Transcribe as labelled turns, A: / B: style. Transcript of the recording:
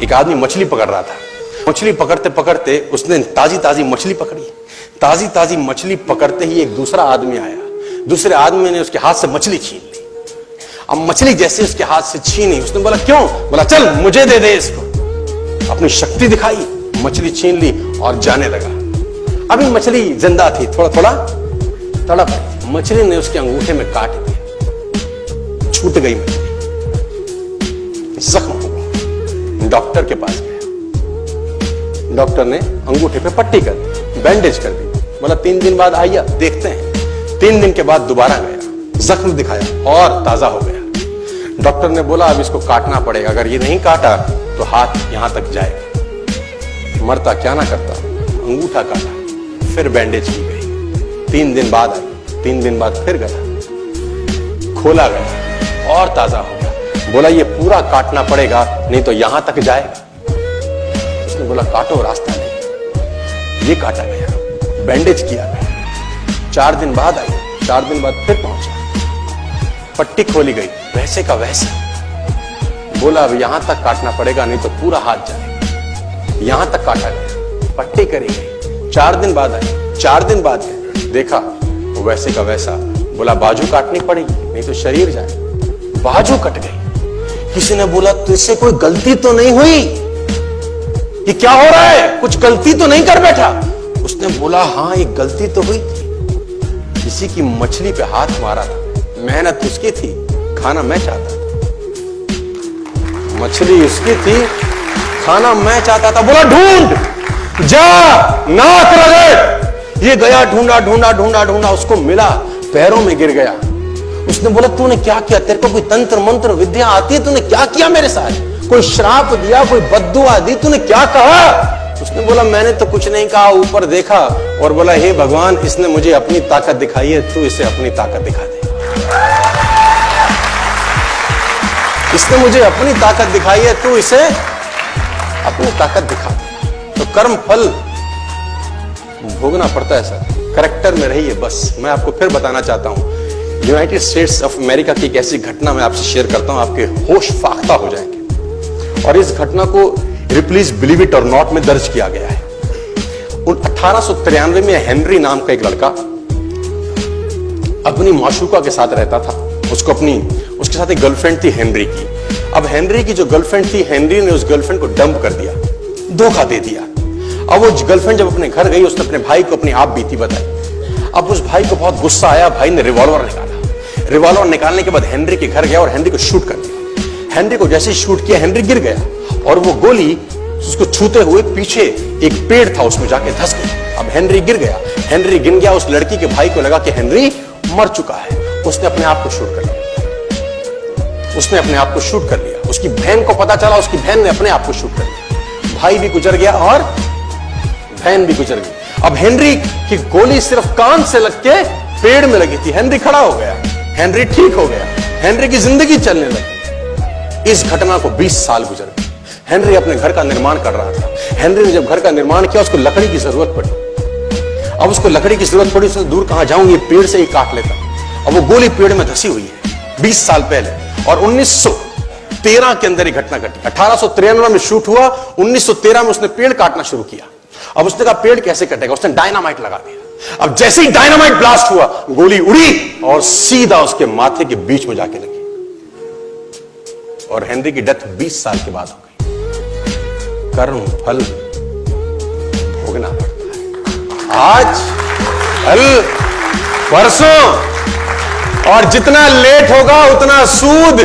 A: एक आदमी मछली पकड़ रहा था। मछली पकड़ते पकड़ते उसने ताजी ताजी मछली पकड़ी। ताजी ताजी मछली पकड़ते ही एक दूसरा आदमी आया। दूसरे आदमी ने उसके हाथ से मछली छीन ली। अब मछली जैसे उसके हाथ से छीनी, उसने बोला क्यों? बोला चल मुझे दे दे इसको। अपनी शक्ति दिखाई, मछली छीन ली और जाने लगा। अभी मछली जिंदा थी, थोड़ा थोड़ा तड़प। मछली ने उसके अंगूठे में काट दिया, छूट गई मछली, जख्म हो गया। डॉक्टर के पास गया। डॉक्टर ने अंगूठे पे पट्टी कर दी, बैंडेज कर दी। बोला 3 दिन बाद आइए देखते हैं। 3 दिन के बाद दोबारा गया, जख्म दिखाया और ताजा हो गया। डॉक्टर ने बोला अब इसको काटना पड़ेगा, अगर ये नहीं काटा तो हाथ यहां तक जाएगा। मरता क्या ना करता, अंगूठा काटा, फिर बैंडेज की गई। 3 दिन बाद आई, 3 दिन बाद फिर गया, खोला गया और ताजा हो गया। बोला ये पूरा काटना पड़ेगा नहीं तो यहां तक जाएगा। उसने बोला काटो, रास्ता नहीं। ये काटा गया, बैंडेज किया गया। 4 दिन बाद आई, 4 दिन बाद फिर पहुंचा, पट्टी खोली गई, वैसे का वैसा। बोला अब यहां तक काटना पड़ेगा नहीं तो पूरा हाथ जाएगा। यहां तक काटा गया, पट्टी करी गई। 4 दिन बाद आई, 4 दिन बाद देखा वैसे का वैसा। बोला बाजू काटनी पड़ेगी नहीं तो शरीर जाए। बाजू कट गई। किसी ने बोला तुझसे कोई गलती तो नहीं हुई? ये क्या हो रहा है? कुछ गलती तो नहीं कर बैठा? उसने बोला हाँ एक गलती तो हुई थी। किसी की मछली पे हाथ मारा था, मेहनत उसकी थी, खाना मैं चाहता था। मछली उसकी थी, खाना मैं चाहता था। बोला ढूंढ, जा, नाक रगड़। ये गया, ढूंढा ढूंढा ढूंढा ढूंढा, उसको मिला, पैरों में गिर गया। उसने बोला तूने क्या किया? तेरे को कोई तंत्र मंत्र विद्या आती है? तूने क्या किया मेरे साथ? कोई श्राप दिया, कोई बद्दुआ दी? तूने क्या कहा? उसने बोला मैंने तो कुछ नहीं कहा, ऊपर देखा और बोला हे भगवान इसने मुझे अपनी ताकत दिखाई है, तू इसे अपनी ताकत दिखा दे। इसने मुझे अपनी ताकत दिखाई है, तू इसे अपनी ताकत दिखा दे। तो कर्म फल भोगना पड़ता है सर, करेक्टर में रहिए बस। मैं आपको फिर बताना चाहता हूं, यूनाइटेड स्टेट्स ऑफ अमेरिका की एक ऐसी घटना मैं आपसे शेयर करता हूं, आपके होश फाख्ता हो जाएंगे। और इस घटना को प्लीज बिलीव इट और नॉट में दर्ज किया गया है। 1893 में हेनरी नाम का एक लड़का अपनी माशूका के साथ रहता था। उसके साथ एक गर्लफ्रेंड थी हेनरी की। अब हेनरी की जो गर्लफ्रेंड थी, हेनरी ने उस गर्लफ्रेंड को डंप कर दिया, धोखा दे दिया। अब वो गर्लफ्रेंड जब अपने घर गई, उसने अपने भाई को अपनी आप बीती बताई। अब उस भाई को बहुत गुस्सा आया, भाई ने रिवॉल्वर निकाला। रिवॉल्वर निकालने के बाद हेनरी के घर गया और हेनरी को शूट कर दिया। हेनरी को जैसे शूट किया, हेनरी गिर गया और वो गोली उसको छूते हुए पीछे एक पेड़ था उसमें जाके धंस गई। अब हेनरी गिर गया, हेनरी गिर गया। उस लड़की के भाई को लगा कि हेनरी मर चुका है। उसने अपने आप को शूट कर लिया। उसने अपने आप को शूट कर लिया। उसकी बहन को पता चला, उसकी बहन ने अपने आप को शूट कर लिया। भाई भी गुजर गया और बहन भी गुजर गई। अब हेनरी की गोली सिर्फ कान से लग के पेड़ में लगी थी। हेनरी खड़ा हो गया, हेनरी ठीक हो गया, हेनरी की जिंदगी चलने लगी। इस घटना को 20 साल गुजर गए। हेनरी अपने घर का निर्माण कर रहा था। हेनरी ने जब घर का निर्माण किया, उसको लकड़ी की जरूरत पड़ी। अब उसको लकड़ी की जरूरत पड़ी, उसने दूर कहां जाऊं, ये पेड़ से ही काट लेता। अब वो गोली पेड़ में धसी हुई है 20 साल पहले। और 1913 के अंदर ये घटना घटी। 1893 में शूट हुआ, 1913 में उसने पेड़ काटना शुरू किया। अब उसने कहा पेड़ कैसे कटेगा, उसने डायनामाइट लगा दिया। अब जैसे ही डायनामाइट ब्लास्ट हुआ, गोली उड़ी और सीधा उसके माथे के बीच में जाके लगी और हेनरी की डेथ 20 साल के बाद हो गई। कर्म फल भोगना पड़ता है, आज कल परसों, और जितना लेट होगा उतना सूद।